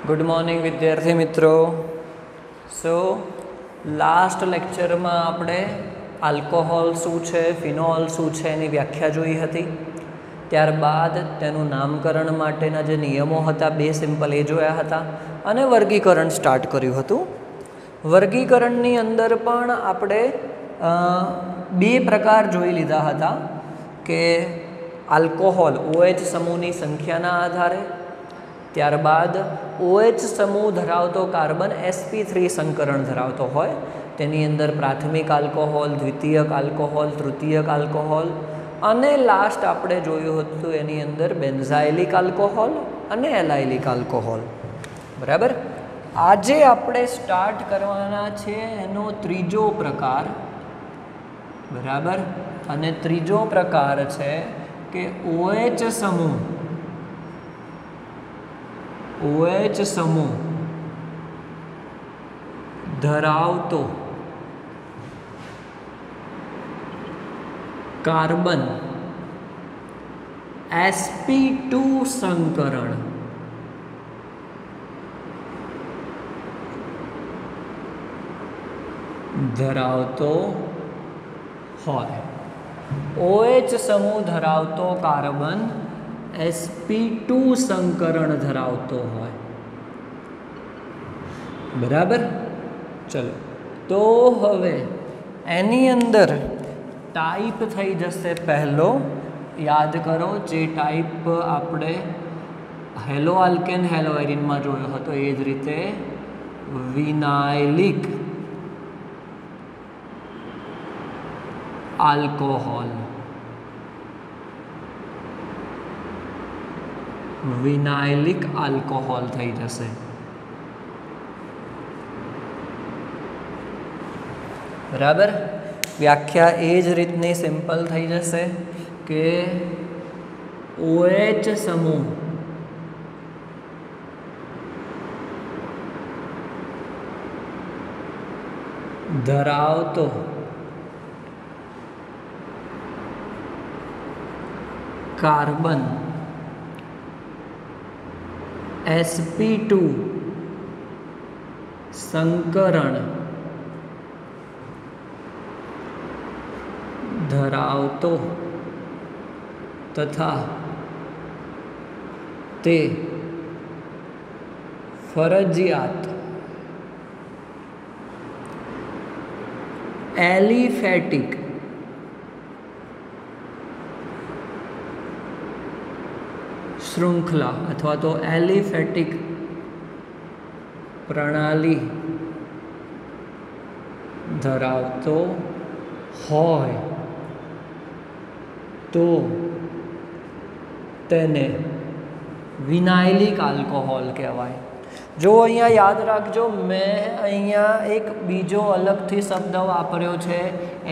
Good morning विद्यार्थी मित्रों। So last lecture में आपणे आल्कोहोल शू है, फिनोल शू है एनी व्याख्या जोई हती। त्यारबाद तेनुं नामकरण माटेना जे नियमों हता बे सिम्पल ए जोया हता अने वर्गीकरण स्टार्ट कर्युं हतुं। वर्गीकरणनी अंदर पण आपणे बे प्रकार जोई लीधा हता के आल्कोहोल OH समूहनी संख्याना आधारे, त्यारबाद OH समूह धरावतो कार्बन sp3 संकरण धरावतो होय तेनी अंदर प्राथमिक आल्कोहोल, द्वितीयक आल्कोहोल, तृतीयक आल्कोहोल अने लास्ट आपणे जोयुं हतुं एनी अंदर बेन्जाइलिक आल्कोहोल अने एलाइलिक आल्कोहोल। बराबर। आजे आपणे स्टार्ट करवाना छे एनो त्रीजो प्रकार। बराबर। अने त्रीजो प्रकार छे के OH समूह धरावतो कार्बन sp2 संकरण धरावतो होय। OH समूह धरावतो कार्बन sp2 संकरण धरावतो होय। बराबर। चलो तो हवे एनी अंदर टाइप थई जशे पहलो। याद करो जे टाइप आपणे हेलो आल्केन हेलो एरिन में जोयो हतो ए ज रीते विनाइलिक आल्कोहोल। विनाइलिक आल्कोहोल थई जशे। बराबर। व्याख्या ए ज रीतनी सिंपल थई जशे के OH समूह धरावतो कार्बन sp2 संकरण धरावतो तथा ते फरजियात एलिफेटिक श्रृंखला अथवा तो एलिफेटिक प्रणाली धरावतो होय तो तेने विनाइलिक आल्कोहोल कहेवाय। जो अहींया याद राखजो, मैं अहींया एक बीजो अलगथी शब्द वापर्यो छे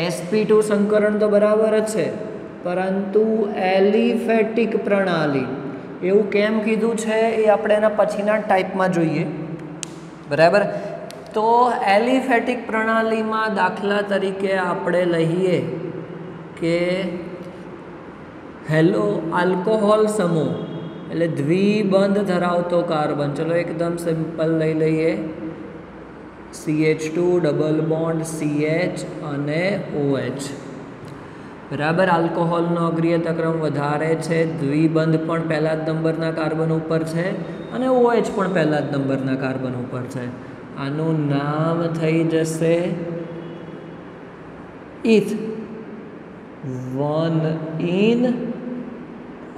sp2 संकरण तो बराबर ज छे, परंतु एलिफेटिक प्रणाली एवुं केम कीधुं छे ए आपणे एना पछीना टाइपमां जोईए। बराबर। तो एलिफेटिक प्रणाली में दाखला तरीके आपणे लईए के हेलो आल्कोहोल समूह एटले द्विबंध धरावतो कार्बन। चलो एकदम सिंपल लई लईए CH2 डबल बॉन्ड CH अने OH। बराबर। आल्कोहोलनो अग्रियता क्रम वधारे छे, द्विबंध पण पहला ज नंबरना कार्बन उपर छे अने OH पण पहला ज नंबरना कार्बन उपर छे। आनुं नाम थई जशे इथ। वन इन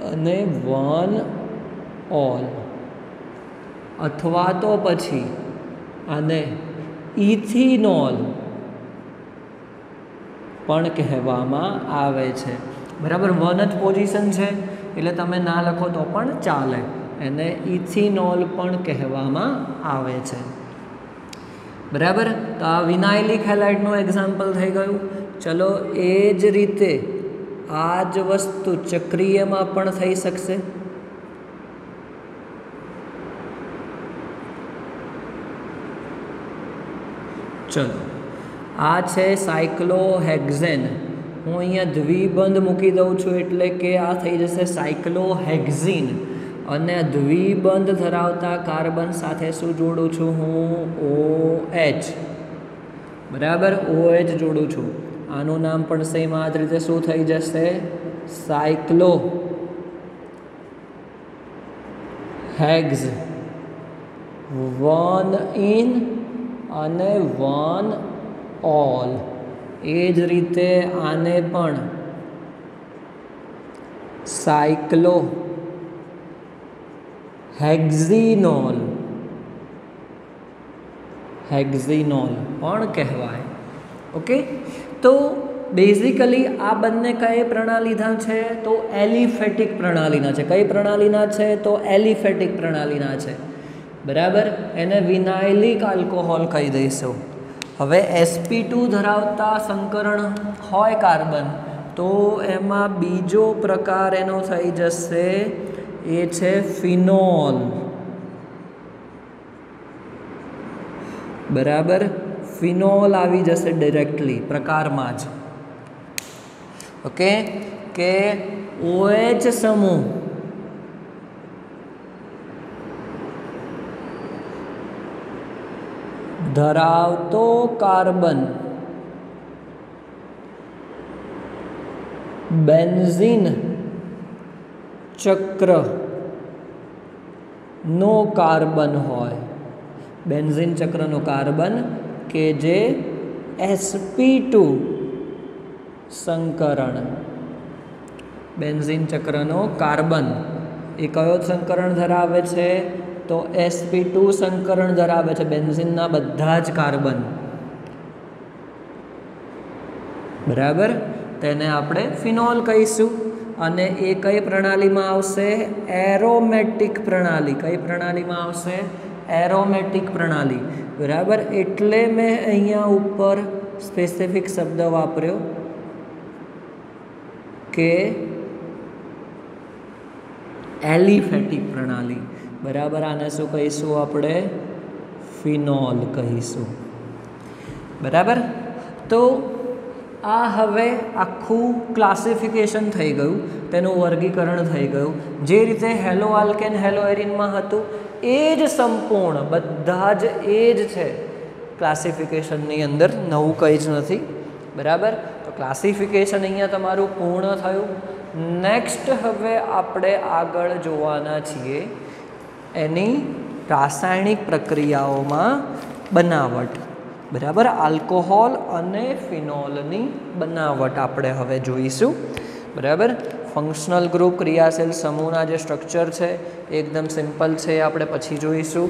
अने वन ऑल, अथवा तो पछी आने इथिनॉल पण कहेवामां आवे छे। बराबर। वन ज पोजीशन छे एटले तमे ना लखो तो पण चाले, एने इथिनॉल पण कहेवामां आवे छे। बराबर। तो आ विनाइलिक हेलाइडનું एग्जाम्पल थई गयुं। चलो ए ज रीते आ ज वस्तु चक्रीयमां पण थई शकशे। चलो आ छे साइक्लोहेक्सेन। हूँ अहींया द्विबंध मूकी दઉં છું એટલે કે આ થઈ જશે સાયક્લોહેક્ઝીન અને દ્વિબંધ ધરાવતા કાર્બન સાથે શું જોડું છું હું? OH. બરાબર, OH જોડું છું. આનું નામ પણ સેમ આ જ રીતે શું થઈ જશે? સાયક્લો હેક્સ. 1 in અને 1 all. એ જ રીતે આને પણ સાયક્લો હેક્ઝિનોલ પણ કહેવાય. ઓકે, તો બેઝિકલી આ બંને કઈ પ્રણાલીના છે? તો એલિફેટિક પ્રણાલીના છે. કઈ પ્રણાલીના છે? તો એલિફેટિક પ્રણાલીના છે. બરાબર, એને વિનાઇલિક આલ્કોહોલ કહી દઈશું. હવે sp2 ધરાવતા સંકરણ હોય કાર્બન, તો એમાં બીજો પ્રકાર એનો થઈ જશે, એ છે ફિનોલ. બરાબર, ફિનોલ આવી જશે ડાયરેક્ટલી પ્રકારમાં જ. ઓકે, કે OH સમૂહ ધરાવતો કાર્બન બેન્ઝીન ચક્રનો કાર્બન હોય. બેન્ઝીન ચક્રનો કાર્બન કે જે sp2 સંકરણ, બેન્ઝીન ચક્રનો કાર્બન એ કયો સંકરણ ધરાવે છે? તો sp2 સંકરણ ધરાવે છે. બેન્ઝીનના બધા જ કાર્બન. બરાબર, તેને આપણે ફિનોલ કહીશું. અને એ કઈ પ્રણાલીમાં આવશે? એરોમેટિક પ્રણાલી. કઈ પ્રણાલીમાં આવશે? એરોમેટિક પ્રણાલી. બરાબર, એટલે મેં અહીંયા ઉપર સ્પેસિફિક શબ્દ વાપર્યો કે એલિફેટિક પ્રણાલી. બરાબર, આને શું કહીશું આપણે? ફિનોલ કહીશું. બરાબર, તો આ હવે આખું ક્લાસિફિકેશન થઈ ગયું, તેનું વર્ગીકરણ થઈ ગયું. જે રીતે હેલો આલ્કેન હેલો એરિનમાં હતું એ જ સંપૂર્ણ બધા જ એ જ છે ક્લાસિફિકેશનની અંદર, નવું કંઈ જ નથી. બરાબર, તો ક્લાસિફિકેશન અહીંયા તમારું પૂર્ણ થયું. નેક્સ્ટ હવે આપણે આગળ જોવાના છીએ એની રાસાયણિક પ્રક્રિયાઓમાં બનાવટ. બરાબર, આલ્કોહોલ અને ફિનોલની બનાવટ આપણે હવે જોઈશું. બરાબર, ફંક્શનલ ગ્રુપ ક્રિયાશીલ સમૂહના જે સ્ટ્રક્ચર છે એકદમ સિમ્પલ છે, આપણે પછી જોઈશું.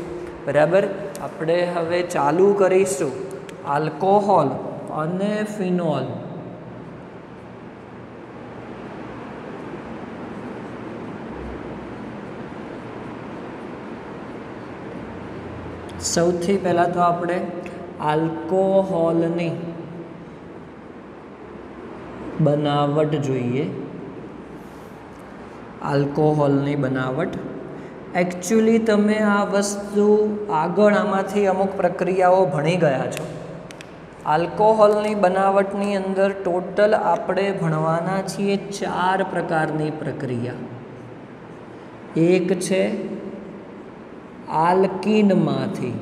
બરાબર, આપણે હવે ચાલુ કરીશું આલ્કોહોલ અને ફિનોલ. સૌથી પહેલાં તો આપણે આલ્કોહોલની બનાવટ જોઈએ. આલ્કોહોલની બનાવટ એકચ્યુઅલી તમે આ વસ્તુ આગળ આમાંથી અમુક પ્રક્રિયાઓ ભણી ગયા છો. આલ્કોહોલની બનાવટની અંદર ટોટલ આપણે ભણવાના છીએ 4 પ્રકારની પ્રક્રિયા. એક છે આલ્કીનમાંથી,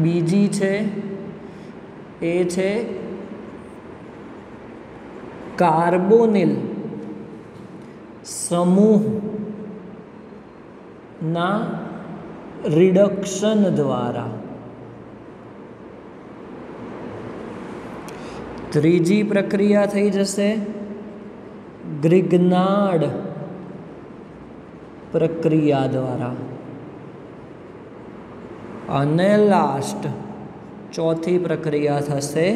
બીજી છે એ છે કાર્બોનિલ સમૂહના રિડક્શન દ્વારા, ત્રીજી પ્રક્રિયા થઈ જશે ગ્રિગ્નાર્ડ પ્રક્રિયા દ્વારા, અને લાસ્ટ ચોથી પ્રક્રિયા થશે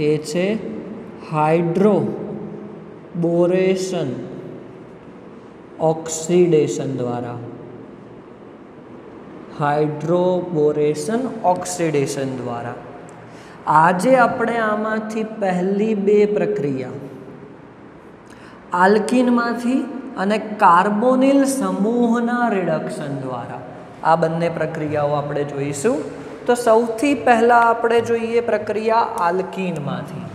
એ છે હાઇડ્રોબોરેશન ઓક્સિડેશન દ્વારા. હાઇડ્રોબોરેશન ઓક્સિડેશન દ્વારા. આજે આપણે આમાંથી પહેલી 2 પ્રક્રિયા આલ્કીનમાંથી અને કાર્બોનિલ સમૂહના રિડક્શન દ્વારા આ બંને પ્રક્રિયાઓ આપણે જોઈશું. તો સૌથી પહેલાં આપણે જોઈએ પ્રક્રિયા આલ્કીનમાંથી.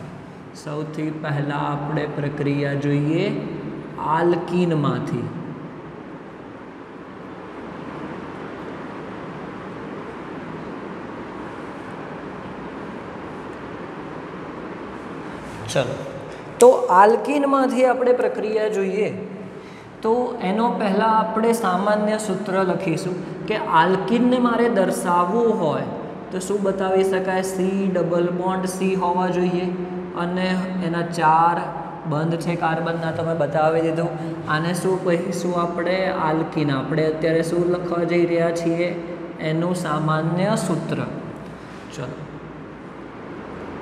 સૌથી પહેલાં આપણે પ્રક્રિયા જોઈએ આલ્કીનમાંથી. ચલો, તો આલ્કીનમાંથી આપણે પ્રક્રિયા જોઈએ તો એનો પહેલાં આપણે સામાન્ય સૂત્ર લખીશું કે આલ્કીનને મારે દર્શાવવું હોય તો શું બતાવી શકાય? સી ડબલ બોન્ડ સી હોવા જોઈએ અને એના 4 બંધ છે કાર્બનના, તમે બતાવી દીધું. આને શું કહીશું આપણે? આલ્કીન. આપણે અત્યારે શું લખવા જઈ રહ્યા છીએ? એનું સામાન્ય સૂત્ર. ચલો,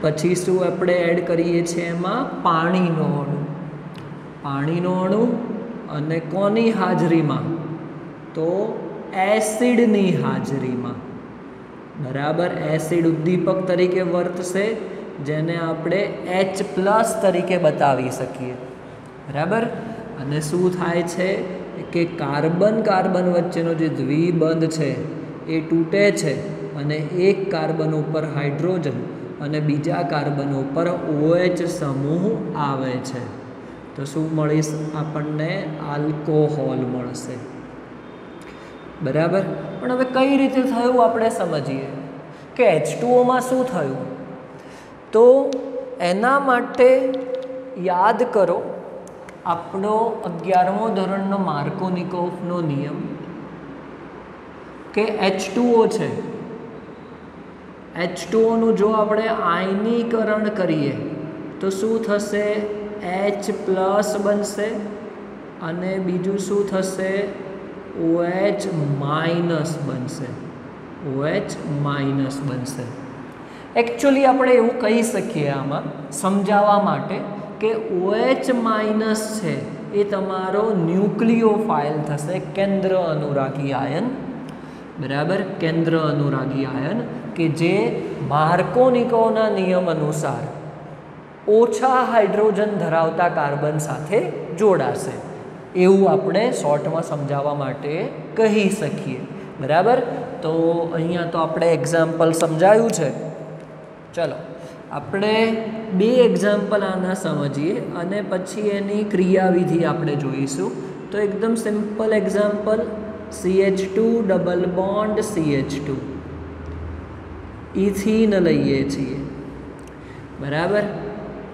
પછી શું આપણે એડ કરીએ છીએ એમાં? પાણીનો અણુ. પાણીનો અણુ અને કોની હાજરીમાં? તો એસિડની હાજરીમાં. બરાબર, એસિડ ઉદ્દીપક તરીકે વર્તશે, જેને આપણે H+ તરીકે બતાવી શકીએ. બરાબર. અને શું થાય છે કે કાર્બન કાર્બન વચ્ચેનો જે દ્વિબંધ છે એ તૂટે છે અને એક કાર્બન ઉપર હાઇડ્રોજન અને બીજા કાર્બન ઉપર OH સમૂહ આવે છે. તો શું મળીશ આપણને? આલ્કોહોલ મળશે. બરાબર. પણ હવે કઈ રીતે થયું આપણે સમજીએ કે H2Oમાં શું થયું. તો એના માટે યાદ કરો આપણો 11મો ધોરણનો માર્કોનિકોવનો નિયમ કે H2O છે. H2Oનું જો આપણે આયનીકરણ કરીએ તો શું થશે? H+ બનશે અને બીજું શું થશે? OH- બનશે. OH- બનશે. એકચ્યુઅલી આપણે એવું કહી શકીએ આમાં સમજાવવા માટે કે OH- છે એ તમારો ન્યુક્લિયોફાઇલ થશે, કેન્દ્ર અનુરાગી આયન. બરાબર, કેન્દ્ર અનુરાગી આયન કે જે માર્કોનિકોવના નિયમ અનુસાર ઓછા હાઇડ્રોજન ધરાવતા કાર્બન સાથે જોડાશે. એવું આપણે શોર્ટમાં સમજાવવા માટે કહી શકીએ. બરાબર. તો અહીંયા તો આપણે એક્ઝામ્પલ સમજાયું છે. ચલો, આપણે 2 એક્ઝામ્પલ આના સમજીએ અને પછી એની ક્રિયાવિધિ આપણે જોઈશું. તો એકદમ simple example, CH2 double bond CH2 ethene લઈએ છીએ. બરાબર,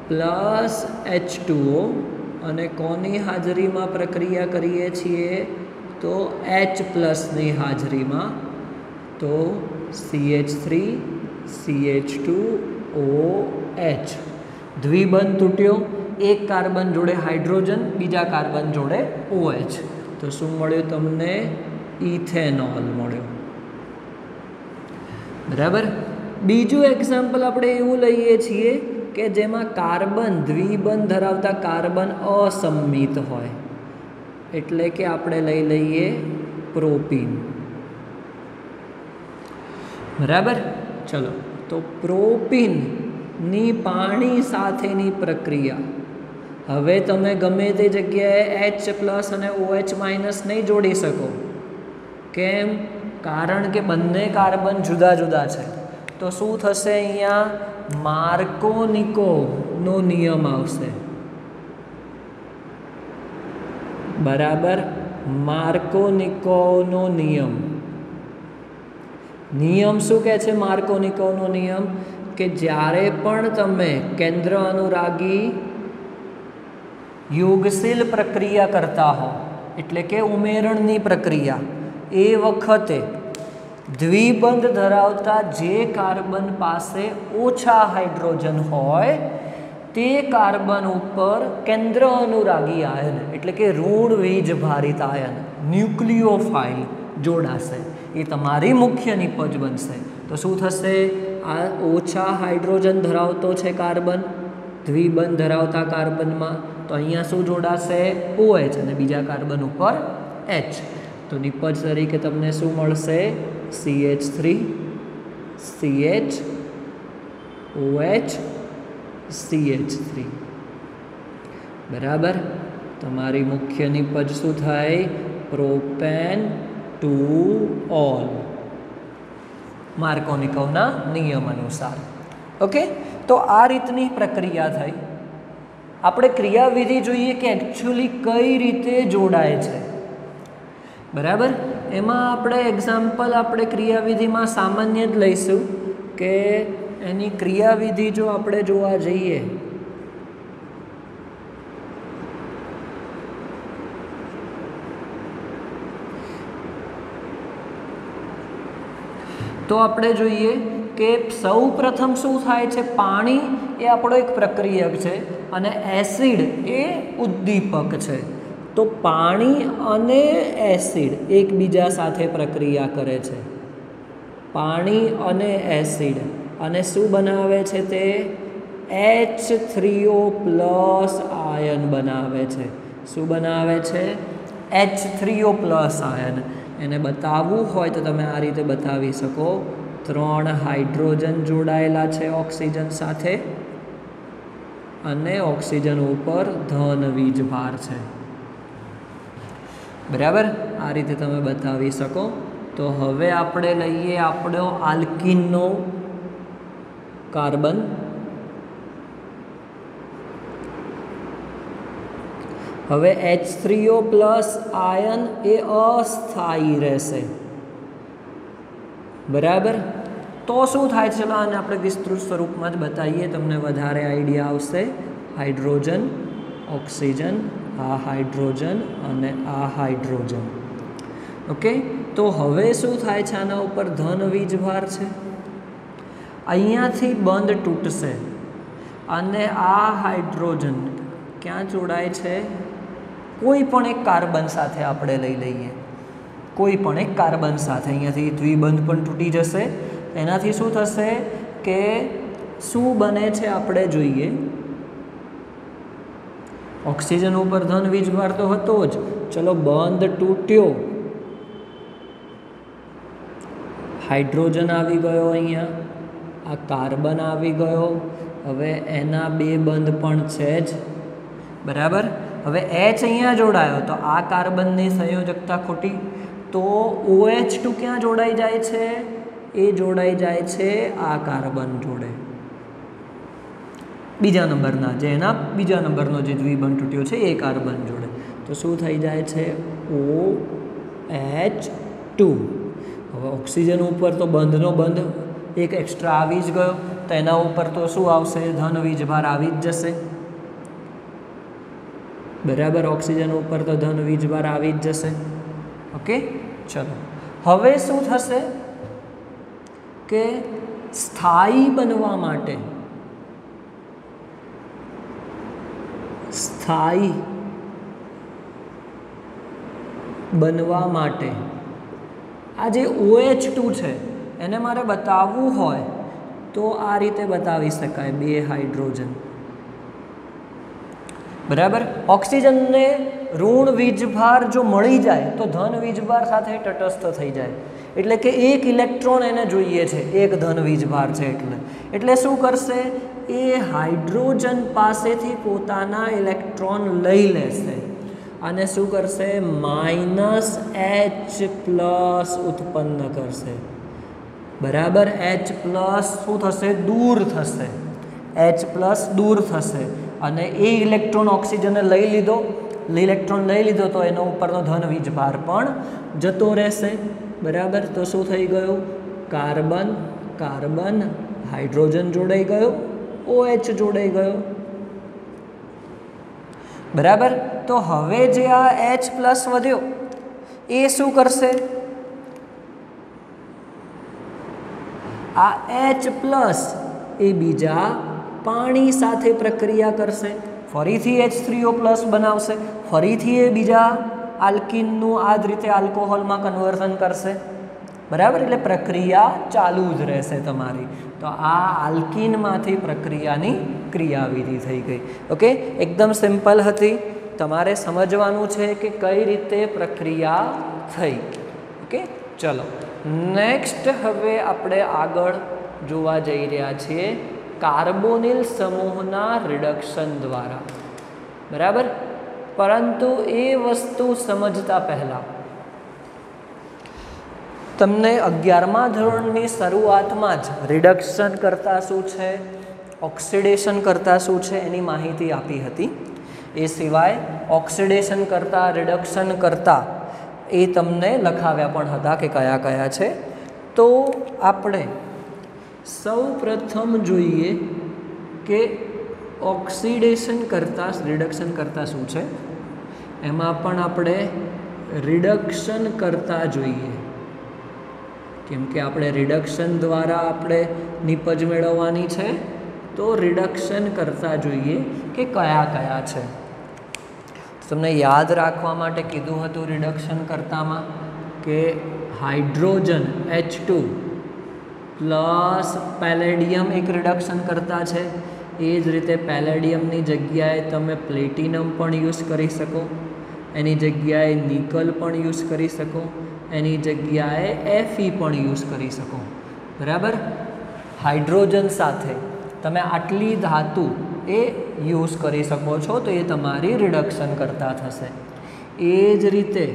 પ્લસ H2O અને કોની હાજરીમાં પ્રક્રિયા કરીએ છીએ? તો H+ની હાજરીમાં. તો CH3 CH2OH દ્વિબંધ તૂટ્યો, એક કાર્બન જોડે હાઇડ્રોજન, બીજા કાર્બન જોડે OH. તો શું મળ્યું તમને? ઇથેનોલ મળ્યો. બરાબર. બીજું એક્ઝામ્પલ આપણે એવું લઈએ છીએ કે જેમાં કાર્બન દ્વિબંધ ધરાવતા કાર્બન અસંમિત હોય, એટલે કે આપણે લઈ લઈએ પ્રોપીન. બરાબર. ચલો, તો પ્રોપીનની પાણી સાથેની પ્રક્રિયા. હવે તમે ગમે તે જગ્યાએ H+ અને OH- નહીં જોડી શકો. કેમ? કારણ કે બંને કાર્બન જુદા જુદા છે. તો શું થશે? અહીંયા માર્કોનિકોવનો નિયમ આવશે. બરાબર, માર્કોનિકોવનો નિયમ. નિયમ શું કહે છે? માર્કોનિકોવનો નિયમ કે જ્યારે પણ તમે કેન્દ્ર અનુરાગી યુગશીલ પ્રક્રિયા કરતા હો, એટલે કે ઉમેરણની પ્રક્રિયા, એ વખતે દ્વિબંધ ધરાવતા જે કાર્બન પાસે ઓછા હાઇડ્રોજન હોય તે કાર્બન ઉપર કેન્દ્ર અનુરાગી આયન, એટલે કે ઋણ વીજ ભારિત આયન ન્યુક્લિયોફાઇલ જોડાશે. એ તમારી મુખ્ય નિપજ બનશે. તો શું થશે? આ ઓછા હાઇડ્રોજન ધરાવતો છે કાર્બન દ્વિબંધ ધરાવતા કાર્બનમાં, તો અહીંયા શું જોડાશે? OH અને બીજા કાર્બન ઉપર H. તો નિપજ તરીકે તમને શું મળશે? CH3 CH OH CH3. બરાબર. તમારી મુખ્ય નિપજ શું થાય? પ્રોપેન ટુ ઓલ, માર્કોનિકોવના નિયમ અનુસાર. ઓકે, તો આ રીતની પ્રક્રિયા થઈ. આપણે ક્રિયાવિધિ જોઈએ કે એકચ્યુઅલી કઈ રીતે જોડાય છે. બરાબર, એમાં આપણે એક્ઝામ્પલ આપણે ક્રિયાવિધિમાં સામાન્ય જ લઈશું કે એની ક્રિયાવિધિ જો આપણે જોવા જઈએ તો આપણે જોઈએ કે સૌ પ્રથમ શું થાય છે, પાણી એ આપણો એક પ્રક્રિયક છે અને એસિડ એ ઉદ્દીપક છે. તો પાણી અને એસિડ એકબીજા સાથે પ્રક્રિયા કરે છે. પાણી અને એસિડ અને શું બનાવે છે, તે H3O+ આયન બનાવે છે. શું બનાવે છે? H3O+ ion. એને બતાવવું હોય તો તમે આ રીતે બતાવી શકો. 3 હાઇડ્રોજન જોડાયેલા છે ઓક્સિજન સાથે અને ઓક્સિજન ઉપર ધન વીજભાર છે. બરાબર, આ રીતે તમે બતાવી શકો. તો હવે આપણે લઈએ આપણો આલ્કીનનો કાર્બન. હવે H3O+ આયન એ અસ્થાયી રહેશે. બરાબર, તો શું થાય છે? ચલો આને આપણે વિસ્તૃત સ્વરૂપમાં જ બતાવીએ, તમને વધારે આઈડિયા આવશે. હાઇડ્રોજન, ઓક્સિજન, આ હાઇડ્રોજન અને આ હાઇડ્રોજન. ઓકે, તો હવે શું થાય છે? આના ઉપર ધન વીજભાર છે. અહીંયાથી બંધ તૂટશે અને આ હાઇડ્રોજન ક્યાં જોડાય છે? કોઈ પણ એક કાર્બન સાથે આપણે લઈ લઈએ. કોઈ પણ એક કાર્બન સાથે અહીંયાથી દ્વિબંધ પણ તૂટી જશે. એનાથી શું થશે કે શું બને છે આપણે જોઈએ. ઓક્સિજન ઉપર ધન વીજભાર તો હતો જ, ચલો બંધ તૂટ્યો, હાઇડ્રોજન આવી ગયો, અહીંયા આ કાર્બન આવી ગયો. હવે એના બે બંધ પણ છે જ. બરાબર, હવે H અહીંયા જોડાયો તો આ કાર્બનની સંયોજકતા ખોટી. તો OH2 ક્યાં જોડાઈ જાય છે? એ જોડાઈ જાય છે આ કાર્બન જોડે, બીજા નંબરના, જે એના બીજા નંબરનો જે દ્વિબંધ તૂટ્યો છે એ કાર્બન જોડે. તો શું થઈ જાય છે? OH2. હવે ઓક્સિજન ઉપર તો બંધનો બંધ એક એક્સ્ટ્રા આવી જ ગયો, તો એના ઉપર તો શું આવશે? ધન વીજભાર આવી જ જશે. બરાબર, ઓક્સિજન ઉપર તો ધન વીજભાર આવી જ જશે. ઓકે, ચલો હવે શું થશે કે સ્થાયી બનવા માટે, સ્થાયી બનવા માટે આ જે OH2 છે એને મારે બતાવવું હોય તો આ રીતે બતાવી શકાય. બે હાઇડ્રોજન. બરાબર, ઓક્સિજનને ઋણ વીજભાર જો મળી જાય તો ધન વીજભાર સાથે તટસ્થ થઈ જાય. એટલે કે એક ઇલેક્ટ્રોન એને જોઈએ છે, એક ધન વીજભાર છે એટલે શું કરશે? એ હાઇડ્રોજન પાસેથી પોતાના ઇલેક્ટ્રોન લઈ લેશે અને શું કરશે? -H+ ઉત્પન્ન કરશે. બરાબર, H+ શું થશે? દૂર થશે. H+ દૂર થશે અને એ ઇલેક્ટ્રોન ઓક્સિજને લઈ લીધો. ઇલેક્ટ્રોન લઈ લીધો તો એનો ઉપરનો ધન વીજભાર પણ જતો રહેશે. બરાબર, તો શું થઈ ગયું? કાર્બન કાર્બન, હાઇડ્રોજન જોડાઈ ગયો, OH જોડાઈ ગયો. બરાબર, તો હવે જે આ H+ વધ્યો એ શું કરશે? આ H+ એ બીજા પાણી સાથે પ્રક્રિયા કરશે, ફરીથી H3O+ બનાવશે, ફરીથી એ બીજા આલ્કીનનું આ જ રીતે આલ્કોહોલમાં કન્વર્ઝન કરશે. બરાબર, એટલે પ્રક્રિયા ચાલુ જ રહેશે તમારી. તો આ આલ્કીનમાંથી પ્રક્રિયાની ક્રિયાવિધિ થઈ ગઈ. ઓકે, એકદમ સિમ્પલ હતી. તમારે સમજવાનું છે કે કઈ રીતે પ્રક્રિયા થઈ. ઓકે, ચલો નેક્સ્ટ હવે આપણે આગળ જોવા જઈ રહ્યા છીએ કાર્બોનિલ સમૂહના રિડક્શન દ્વારા. બરાબર, પરંતુ એ વસ્તુ સમજતા પહેલાં તમને 11મા ધોરણની શરૂઆતમાં જ રિડક્શન કરતાં શું છે, ઓક્સિડેશન કરતાં શું છે એની માહિતી આપી હતી. એ સિવાય ઓક્સિડેશન કરતાં, રિડક્શન કરતાં એ તમને લખાવ્યા પણ હતા કે કયા કયા છે. તો આપણે સૌ પ્રથમ જોઈએ કે ઓક્સિડેશન કરતાં રિડક્શન કરતાં શું છે. એમાં પણ આપણે રિડક્શન કરતાં જોઈએ, કેમ કે આપણે રિડક્શન દ્વારા આપણે નિપજ મેળવવાની છે. તો રિડક્શન કરતાં જોઈએ કે કયા કયા છે. તમને યાદ રાખવા માટે કીધું હતું રિડક્શન કરતાંમાં કે હાઇડ્રોજન H2 પ્લસ પેલેડિયમ એક રિડક્શન કરતા છે. એ જ રીતે પેલેડિયમની જગ્યાએ તમે પ્લેટિનમ પણ યુઝ કરી શકો, એની જગ્યાએ નિકલ પણ યુઝ કરી શકો, એની જગ્યાએ Fe પણ યુઝ કરી શકો. બરાબર. હાઇડ્રોજન સાથે તમે આટલી ધાતુ એ યુઝ કરી શકો છો, તો એ તમારી રિડક્શન કરતા થશે. એ જ રીતે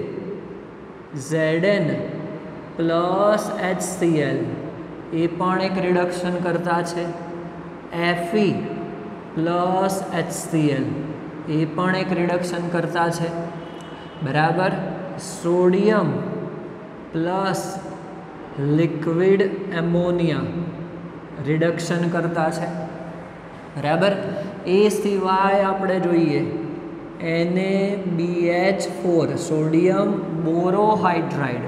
Zn પ્લસ HCl એ પણ એક રિડક્શન કરતા છે. Fe પ્લસ HCl એ પણ એક રિડક્શન કરતા છે. બરાબર. Sodium plus liquid ammonia reduction કરતા છે. બરાબર. એ સિવાય આપણે જોઈએ NaBH4 સોડિયમ બોરોહાઇડ્રાઇડ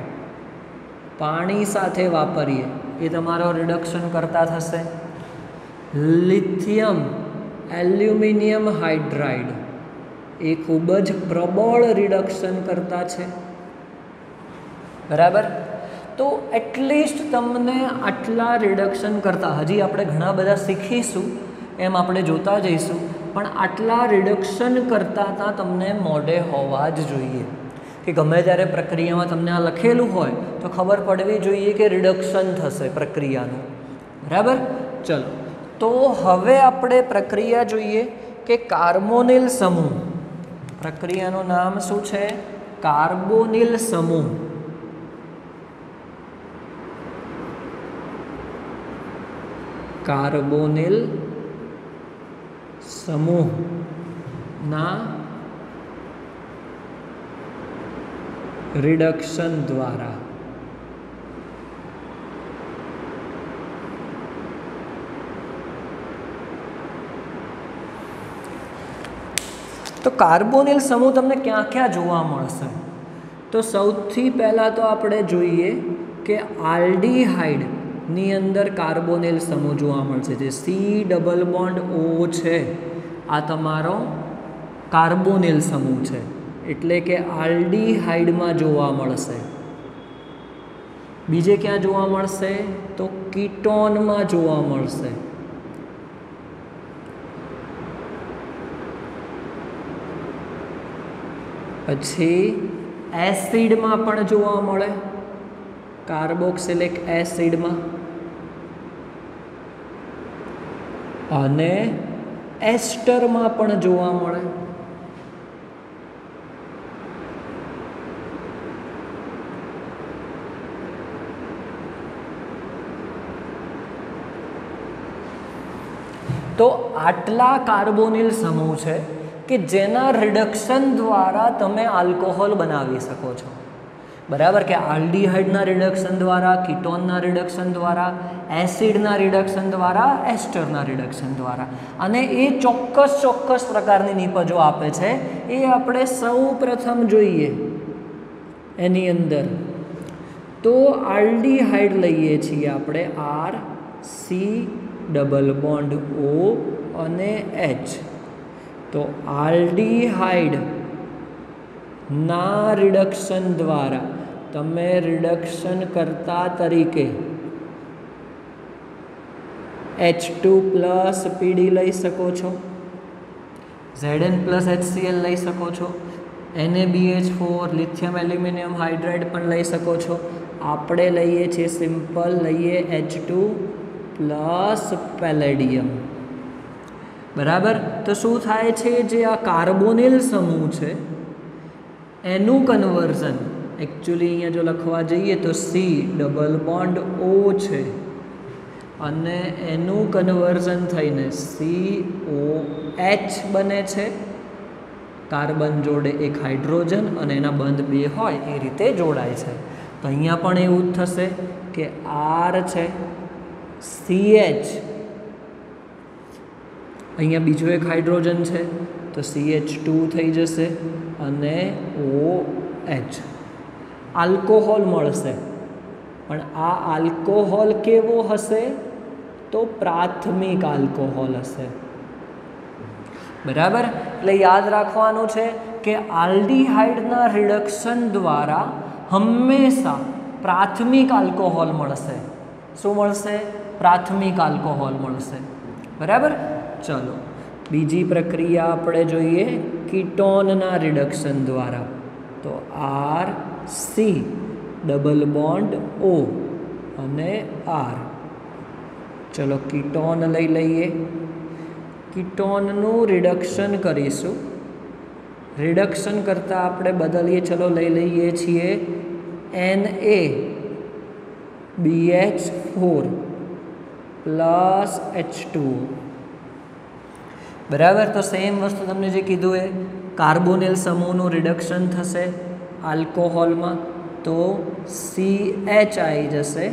પાણી સાથે વાપરીએ એ તમારો રિડક્શન કરતા થશે. લિથિયમ એલ્યુમિનિયમ હાઇડ્રાઇડ એ ખૂબ જ પ્રબળ રિડક્શન કરતા છે. બરાબર. તો એટલીસ્ટ તમને આટલા રિડક્શન કરતાં, હજી આપણે ઘણા બધા શીખીશું એમ આપણે જોતા જઈશું, પણ આટલા રિડક્શન કરતાં તમને મોઢે હોવા જ જોઈએ કે ગમે ત્યારે પ્રક્રિયામાં તમને આ લખેલું હોય તો ખબર પડવી જોઈએ કે રિડક્શન થશે પ્રક્રિયાનું. બરાબર. ચલો, તો હવે આપણે પ્રક્રિયા જોઈએ કે કાર્બોનિલ સમૂહ. પ્રક્રિયાનું નામ શું છે? કાર્બોનિલ સમૂહ. કાર્બોનિલ સમૂહના રિડક્શન દ્વારા તો કાર્બોનિલ સમૂહ તમને ક્યાં ક્યાં જોવા મળશે? તો સૌથી પહેલાં તો આપણે જોઈએ કે આલ્ડીહાઇડની અંદર કાર્બોનિલ સમૂહ જોવા મળશે. જે C∪O છે આ તમારો કાર્બોનિલ સમૂહ છે, એટલે કે આલ્ડીહાઇડમાં જોવા મળશે. બીજે ક્યાં જોવા મળશે? તો કીટોનમાં જોવા મળશે. પછી એસિડમાં પણ જોવા મળે, કાર્બોક્સિલિક એસિડમાં, અને એસ્ટરમાં પણ જોવા મળે. તો આટલા કાર્બોનિલ સમૂહ છે કે જેના રિડક્શન દ્વારા તમે આલ્કોહોલ બનાવી શકો છો. બરાબર. કે આલ્ડીહાઇડના રિડક્શન દ્વારા, કીટોનના રિડક્શન દ્વારા, એસિડના રિડક્શન દ્વારા, એસ્ટરના રિડક્શન દ્વારા. અને એ ચોક્કસ પ્રકારની નિપજો આપે છે. એ આપણે સૌ પ્રથમ જોઈએ એની અંદર. તો આલ્ડીહાઇડ લઈએ છીએ આપણે, R⁻C∪O અને H. તો આલ્ડીહાઇડના રિડક્શન દ્વારા તમે રિડક્શન કરતા તરીકે H2+ PD લઈ શકો છો, Zn+ HCl લઈ શકો છો, NaBH4 લિથિયમ એલ્યુમિનિયમ હાઇડ્રાઇડ પણ લઈ શકો છો. આપણે લઈએ છીએ સિમ્પલ, લઈએ H2+ પેલેડિયમ. બરાબર. તો શું થાય છે? જે આ કાર્બોનિલ સમૂહ છે એનું કન્વર્ઝન एक्चुअली अहींया जो लखवा जईए तो C डबल बॉन्ड O छे अने एनुं कन्वर्जन थईने COH बने छे। कार्बन जोड़े एक हाइड्रोजन अने एना बंध बे होय ए रीते जोड़ाय छे। तो अहींया पण एवुं ज थशे के R छे CH, अहींया बीजो एक हाइड्रोजन छे तो CH2 थई जशे अने OH आल्कोहोल मळशे। पण आ आल्कोहोल केवो हशे तो प्राथमिक आल्कोहोल हशे। बराबर। એટલે યાદ રાખવાનું છે કે આલ્ડીહાઇડના રિડક્શન દ્વારા હંમેશા પ્રાથમિક આલ્કોહોલ મળશે। શું મળશે? પ્રાથમિક આલ્કોહોલ મળશે। બરાબર। ચલો બીજી પ્રક્રિયા આપણે જોઈએ કીટોનના રિડક્શન દ્વારા। તો RC ડબલ બોન્ડ O અને R। ચલો કીટોન લઈ લઈએ। कीटोनનું રિડક્શન કરીશું। રિડક્શન કરતાં આપણે બદલીએ, ચલો લઈ લઈએ છીએ NaBH4 પ્લસ H2O। બરાબર। તો સેમ વસ્તુ તમને જે કીધું એ કાર્બોનિલ સમૂહનું રિડક્શન થશે આલ્કોહોલમાં તો CH આવી જશે,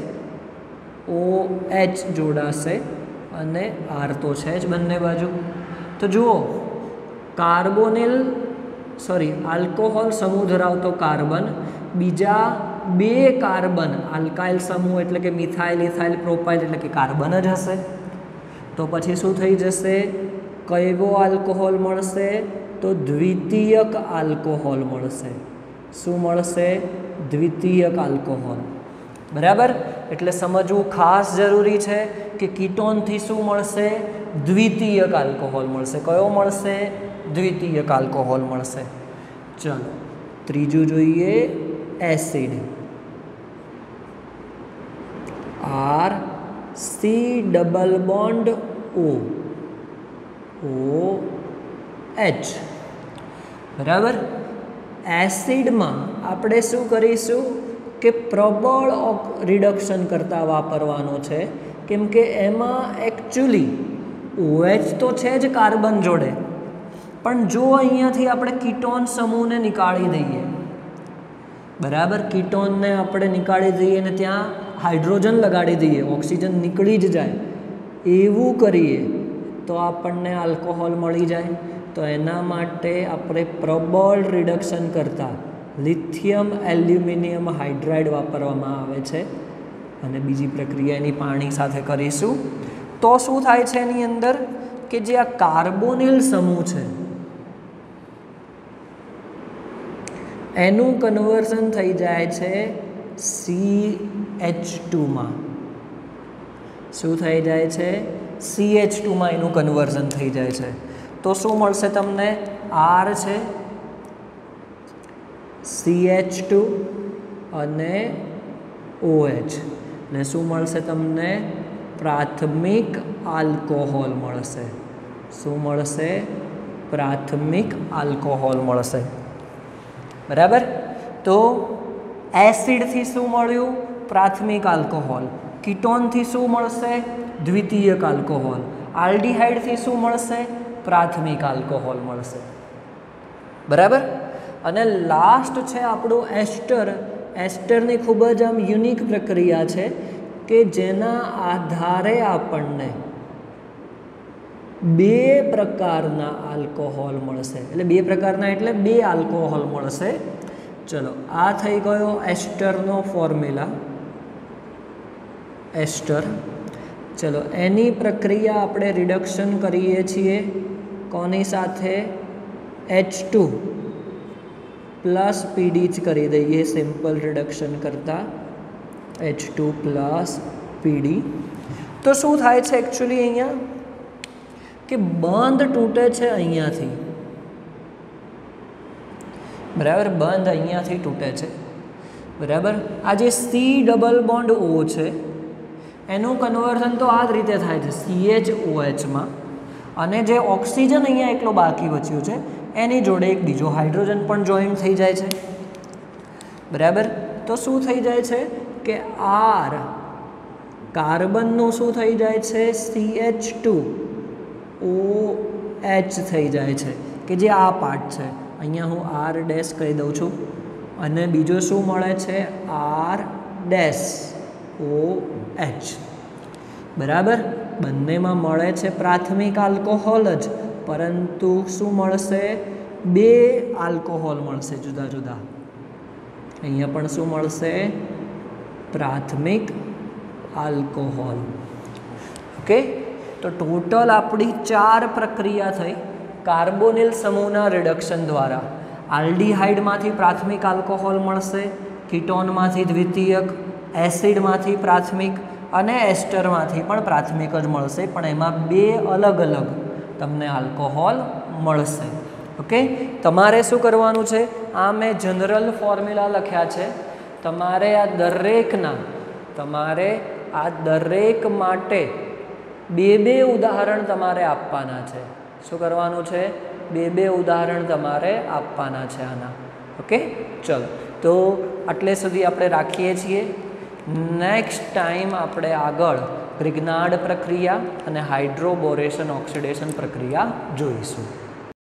OH જોડાશે અને R તો છે જ બંને બાજુ। તો જુઓ આલ્કોહોલ સમૂહ ધરાવતો કાર્બન બીજા બે કાર્બન આલ્કાઇલ સમૂહ એટલે કે મિથાઇલ ઇથાઇલ પ્રોપાઇલ એટલે કે કાર્બન જ હશે। તો પછી શું થઈ જશે? કયો આલ્કોહોલ મળશે? તો દ્વિતીયક આલ્કોહોલ મળશે। શું મળશે? દ્વિતીયક આલ્કોહોલ। બરાબર। એટલે સમજવું ખાસ જરૂરી છે કે કીટોનથી શું મળશે? દ્વિતીયક આલ્કોહોલ મળશે। કયો મળશે? દ્વિતીયક આલ્કોહોલ મળશે। ચલો ત્રીજું જોઈએ acid. RC double bond OH। બરાબર। એસિડમાં આપણે શું કરીશું કે પ્રબળ રિડક્શન કરતાં વાપરવાનો છે, કેમ કે એમાં એકચ્યુઅલી OH તો છે જ કાર્બન જોડે, પણ જો અહીંયાથી આપણે કીટોન સમૂહને નીકાળી દઈએ, બરાબર, કીટોનને આપણે નીકાળી દઈએ અને ત્યાં હાઇડ્રોજન લગાડી દઈએ, ઓક્સિજન નીકળી જ જાય એવું કરીએ તો આપણને આલ્કોહોલ મળી જાય। તો એના માટે આપણે પ્રબળ રિડક્શન કરતાં લિથિયમ એલ્યુમિનિયમ હાઇડ્રાઇડ વાપરવામાં આવે છે અને બીજી પ્રક્રિયા એની પાણી સાથે કરીશું। તો શું થાય છે એની અંદર કે જે આ કાર્બોનિલ સમૂહ છે એનું કન્વર્ઝન થઈ જાય છે CH2માં। શું થઈ જાય છે? CH2માં એનું કન્વર્ઝન થઈ જાય છે। તો શું મળશે તમને? R છે, CH2 અને OH ને શું મળશે તમને? પ્રાથમિક આલ્કોહોલ મળશે। શું મળશે? પ્રાથમિક આલ્કોહોલ મળશે। બરાબર। તો એસિડથી શું મળ્યું? પ્રાથમિક આલ્કોહોલ। કીટોનથી શું મળશે? દ્વિતીયક આલ્કોહોલ। આલ્ડીહાઇડથી શું મળશે? પ્રાથમિક આલ્કોહોલ મળશે। બરાબર। અને લાસ્ટ છે આપણું એસ્ટર। એસ્ટરની ખૂબ જ આમ યુનિક પ્રક્રિયા છે કે જેના આધારે આપણને બે પ્રકારના આલ્કોહોલ મળશે। એટલે બે પ્રકારના એટલે બે આલ્કોહોલ મળશે। ચલો આ થઈ ગયો એસ્ટરનો ફોર્મ્યુલા, એસ્ટર। ચલો એની પ્રક્રિયા આપણે રિડક્શન કરીએ છીએ કોની સાથે? H2 પ્લસ PD જ કરી દઈએ સિમ્પલ રિડક્શન કરતાં, H2 પ્લસ PD। તો શું થાય છે એકચ્યુઅલી અહીંયા કે બંધ તૂટે છે અહીંયાથી, બરાબર, બંધ અહીંયાથી તૂટે છે, બરાબર। આ જે C ડબલ બોન્ડ O છે એનું કન્વર્ઝન તો આ જ રીતે થાય છે CHOHમાં, અને જે ઓક્સિજન અહીંયા એકલો બાકી બચ્યું છે એની જોડે એક બીજો હાઇડ્રોજન પણ જોઈન્ટ થઈ જાય છે। બરાબર. તો શું થઈ જાય છે કે આર કાર્બનનું શું થઈ જાય છે CH2OH થઈ જાય છે કે જે આ પાર્ટ છે. અહીંયા હું આર ડેશ કહી દઉં છું અને બીજો શું મળે છે આર ડેશ OH. બરાબર. બંનેમાં મળે છે પ્રાથમિક આલ્કોહોલ જ, પરંતુ શું મળશે 2 આલ્કોહોલ મળશે જુદા જુદા. અહીંયા પણ શું મળશે પ્રાથમિક આલ્કોહોલ. ઓકે. તો ટોટલ આપણી 4 પ્રક્રિયા થઈ કાર્બોનિલ સમૂહના રિડક્શન દ્વારા. આલ્ડીહાઇડમાંથી પ્રાથમિક આલ્કોહોલ મળશે, કીટોનમાંથી દ્વિતીયક, એસિડમાંથી પ્રાથમિક અને એસ્ટરમાંથી પણ પ્રાથમિક જ મળશે, પણ એમાં 2 અલગ અલગ તમને આલ્કોહોલ મળશે. ઓકે. તમારે શું કરવાનું છે, આ મેં જનરલ ફોર્મ્યુલા લખ્યા છે, તમારે આ દરેક માટે 2 ઉદાહરણ તમારે આપવાના છે. શું કરવાનું છે 2 ઉદાહરણ તમારે આપવાના છે આના. ઓકે. ચલો તો આટલે સુધી આપણે રાખીએ છીએ. નેક્સ્ટ ટાઈમ આપણે આગળ ગ્રિગ્નાર્ડ પ્રક્રિયા અને હાઇડ્રોબોરેશન ઓક્સિડેશન પ્રક્રિયા જોઈશું.